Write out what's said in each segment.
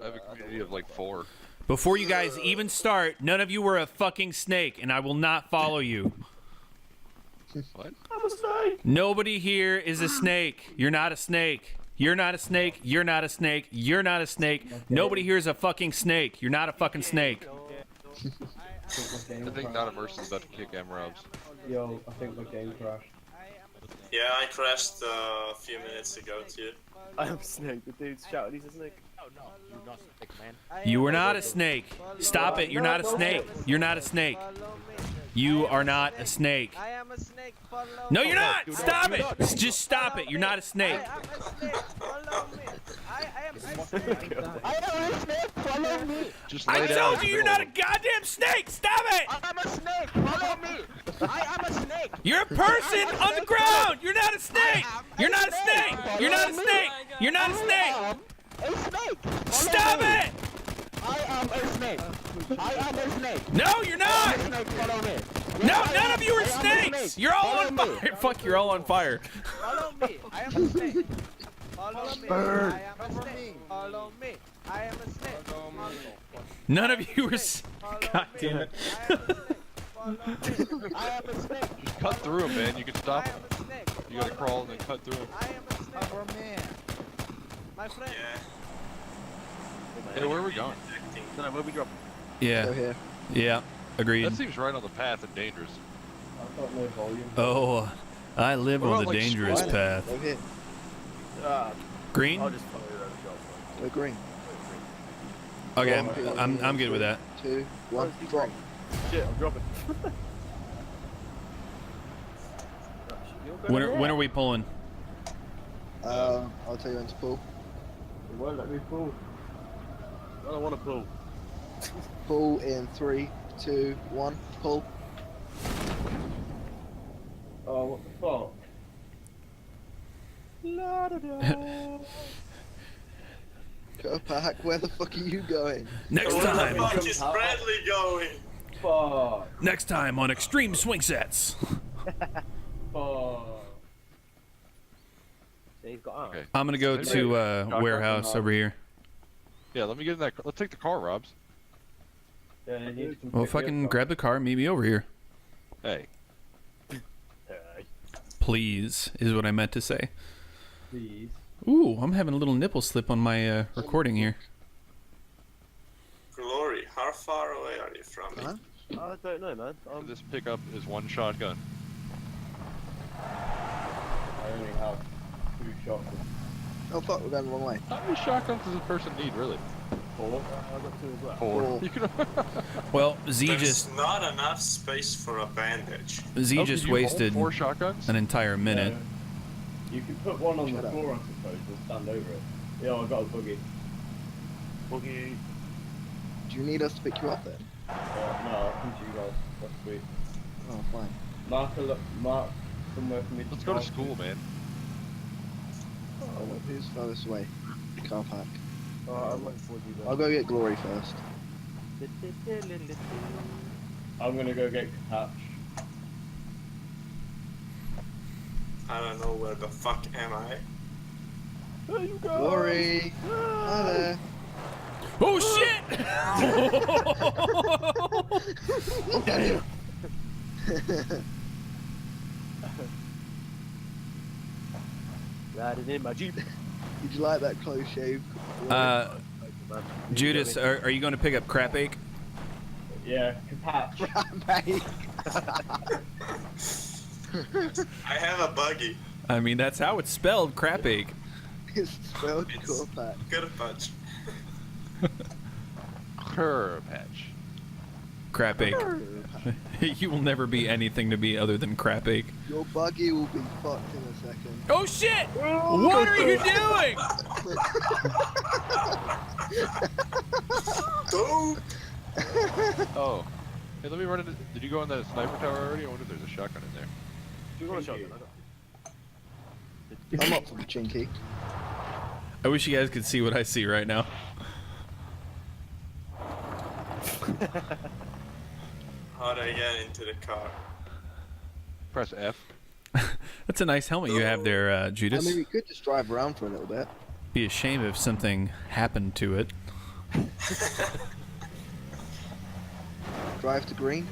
I have a community of like 4. Before you guys even start, none of you were a fucking snake, and I will not follow you. What? I'm a snake. Nobody here is a snake. You're not a snake. You're not a snake. You're not a snake. You're not a snake. Nobody here is a fucking snake. You're not a fucking snake. I think Not Immersed is about to kick M-Robs. Yo, I think my game crashed. Yeah, I crashed a few minutes ago too. I am a snake. The dude's shouting he's a snake. Oh no, you're not a snake, man. You are not a snake. Stop it. You're not a snake. You're not a snake. You are not a snake. I am a snake. Follow No, me. you're not. Stop it. Just stop it. You're not a snake. I am a snake. Follow me. I am a snake. I am a snake. Follow me. Just lay I down told in the you you're middle not a of goddamn snake. Stop it. I am a snake. Follow me. I am a snake. You're a person on the ground. You're not a snake. You're not a snake. You're not a snake. You're not a snake. A snake. Stop it. I am a snake. I am a snake. No, you're not. Snake, follow me. No, none of you are snakes. You're all on fire. Fuck, you're all on fire. Follow me. I am a snake. Follow me. I am a snake. Follow me. I am a snake. Follow me. None of you are. God damn it. I am a snake. Just cut through him, man. You can stop I him. am a snake. You gotta crawl and then cut through him. I am a snake. Cover me. My friend. Yeah. Hey, where are we going? No, where we drop? Yeah. here. Yeah. Agreed. That seems right on the path and dangerous. I've got no volume. Oh, I live What on about, the like, dangerous Squid? path. Go here. Green? I'll just follow you around the shop. Go green. Okay, I'm good with that. 2, 1, drop. Shit, I'm dropping. When are we pulling? I'll tell you when to pull. It won't let me pull. I don't want to pull. Pull in 3, 2, 1, pull. Oh, what the fuck? La da da. Go back, where the fuck are you going? Next Where the time. fuck is Bradley going? Fuck. Next time on Extreme Swing Sets. Fuck. He's got arms. Okay. I'm gonna go to warehouse over here. Yeah, let me get in that. Let's take the car, Robs. Yeah, you need to Well, pick me fucking up. grab the car and meet me over here. Hey. Please, is what I meant to say. Please. Ooh, I'm having a little nipple slip on my recording here. Glory, how far away are you from me? Huh? I don't know, man. This pickup is 1 shotgun. I only have 2 shots. Oh fuck, we're going the wrong way. How many shotguns does a person need, really? 4. I've got 2 as well. 4. Four. You can. Well, Z There's just not enough space for a bandage. Z Oh, just can you hold wasted 4 shotguns? an entire minute. You can put one on Shut the up. floor, I suppose, and stand over it. Yeah, I got a boogie. Boogie. Do you need us to pick you up then? No, I'll come to you guys. That's sweet. Oh, fine. Mark somewhere for me to Let's go to park. school, man. Oh, who's furthest away? Car park. I'm looking forward to you I'll go get Glory first. I'm gonna go get Patch. I don't know where the fuck am I. There you go! Glory! Hi there! Oh shit! Oh, damn! Riding in my Jeep. Did you like that close shave? Judas, are you going to pick up crap ache? Yeah, Patch. Mate! I have a buggy. I mean, that's how it's spelled, crap ache. It's spelled It's- cool patch. Good punch. Cur patch. Crap ache. You will never be anything to me other than crap ache. Your buggy will be fucked in a second. Oh shit! What are you doing? Go! Oh. Hey, let me run into. Did you go in that sniper tower already? I wonder if there's a shotgun in there. Do you want a shotgun? I'm up for the chinky. I wish you guys could see what I see right now. How do I get into the car? Press F. That's a nice helmet you have there, I Judas. mean, we could just drive around for a little bit. Be a shame if something happened to it. Drive to green.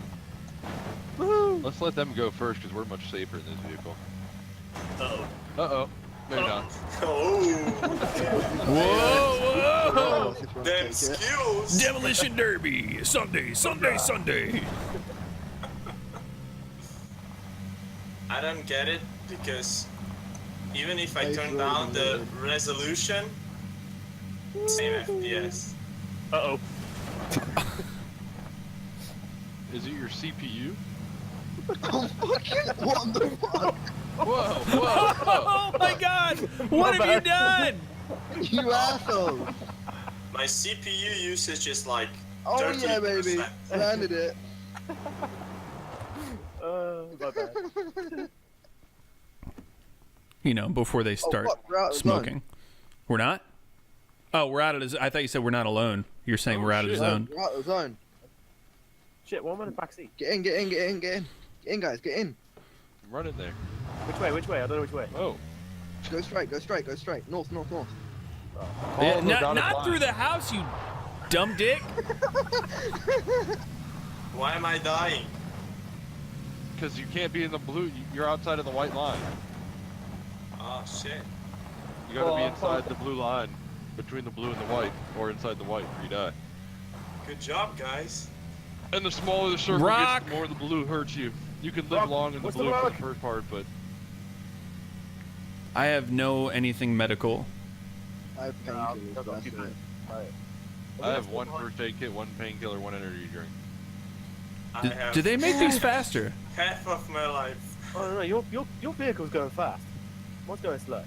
Let's let them go first because we're much safer in this vehicle. Uh-oh. Uh-oh. Maybe not. Oh. Whoa, whoa! If you wanna Them take it. skills. Demolition Derby, Sunday, Sunday, Sunday. I don't get it because even if I Hey, turn Flo, down the you- resolution, same FPS. Uh-oh. Is it your CPU? Oh, fucking, what the fuck? Whoa, whoa, whoa. Oh my God! What have you done? You asshole! My CPU usage is like Oh 30%. yeah, baby. Landed it. My bad. You know, before they start fuck, we're out of the smoking. We're not? Oh, we're out of the zone. I thought you said we're not alone. You're saying Oh, we're out of the shit. zone. We're out of the zone. Shit, what am I in the backseat? Get in, get in, get in, get in. Get in, guys, get in. I'm running there. Which way? Which way? I don't know which way. Oh. Go straight, go straight, go straight. North, north, north. Yeah, Follow the not dotted not line. through the house, you dumb dick. Why am I dying? Because you can't be in the blue. You're outside of the white line. Oh shit. You gotta be inside the blue line. Between the blue and the white. Or inside the white or you die. Good job, guys. And the smaller the circle Rock. gets, the more the blue hurts you. You can live Rock. long in the What's the blue for rock? the first part, but I have no anything medical. I have I've painkillers, got that's keep it. it. Right. I have one first aid kit, one painkiller, one energy drink. I Did, have did they make these faster? half of my life. Oh no, your vehicle's going fast. What's going slow?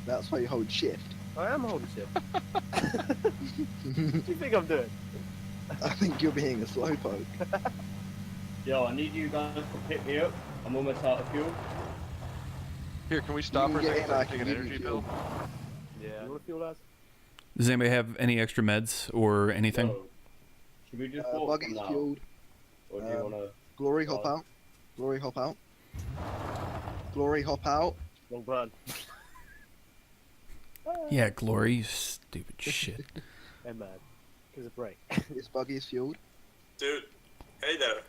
That's why you hold shift. I am holding shit. What do you think I'm doing? I think you're being a slowpoke. Yo, I need you guys to pick me up. I'm almost out of fuel. Here, can we stop You for a can get second in, I so I can can take an give you energy fuel. pill? Yeah. You want to fuel us? Does anybody have any extra meds or anything? So, should we just walk from Buggy's now? fueled. Or do you want to... Glory, hop out. Glory, hop out. Glory, hop out. Wrong button. Yeah, Glory, you stupid shit. I'm mad. Give us a break. This buggy is fueled. Dude, hey there.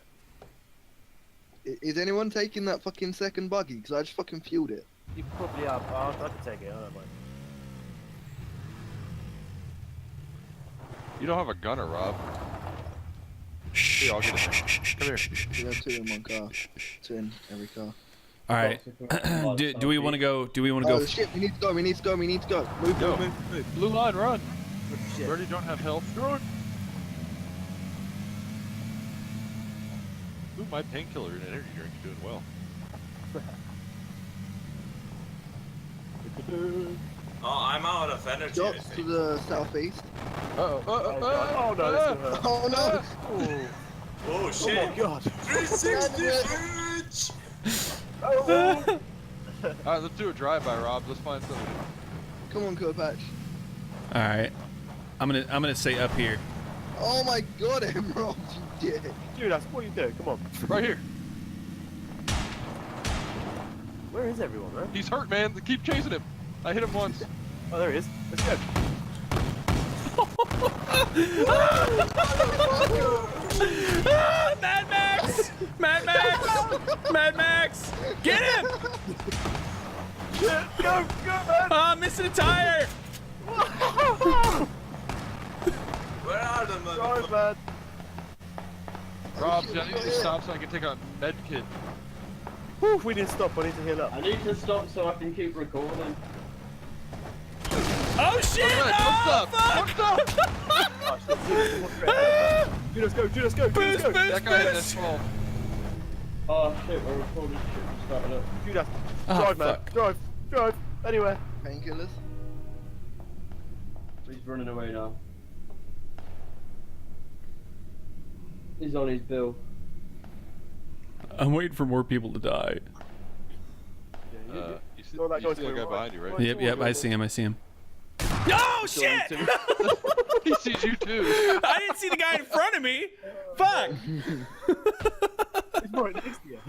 Is anyone taking that fucking second buggy? Because I just fucking fueled it. You probably are. I can take it. I don't mind. You don't have a gunner, Rob. Here, I'll get it. Come here. We have two in one car. Two in every car. All right. do we want to go? Do we want to Oh go? shit, we need to go, we need to go, we need to go. Move, Go. move, move, move. Blue line, run. Shit. We already don't have health. Run. Ooh, my painkiller and energy drink is doing well. Oh, I'm out of energy. I Shots to think. the southeast. Uh-oh. Oh no, this is gonna hurt. Oh no! Oh Oh shit. my god. 360 bitch! Alright, let's do a drive-by, Rob. Let's find something. Come on, Patch. All right. I'm gonna say up here. Oh my god, Emerald, you dick. Dude, that's what you do. Come on. Right here. Where is everyone, man? He's hurt, man. Keep chasing him. I hit him once. Oh, there he is. Let's go. Mad Max! Mad Max! Mad Max! Get him! Go, go, man! Oh, I'm missing a tire! Where are the Sorry, motherfuckers? man. Rob, I need to stop so I can take a med kit. Whew, we didn't stop. I need to heal up. I need to stop so I can keep recording. Oh shit! What's up? What's up? Oh, shit. Dude, let's go. Dude, let's go. Dude, let's go. That guy had that small. Oh shit, we're recording shit. We're starting up. Dude, that's... Oh, Drive, man. fuck. Drive. Drive. Anywhere. Painkillers. He's running away now. He's on his bill. I'm waiting for more people to die. You see, Oh, that you goes see that to guy the behind you, right? right. Yep, yep, I see him, I see him. Oh shit! He sees you too. I didn't see the guy in front of me. Fuck! He's right next to you.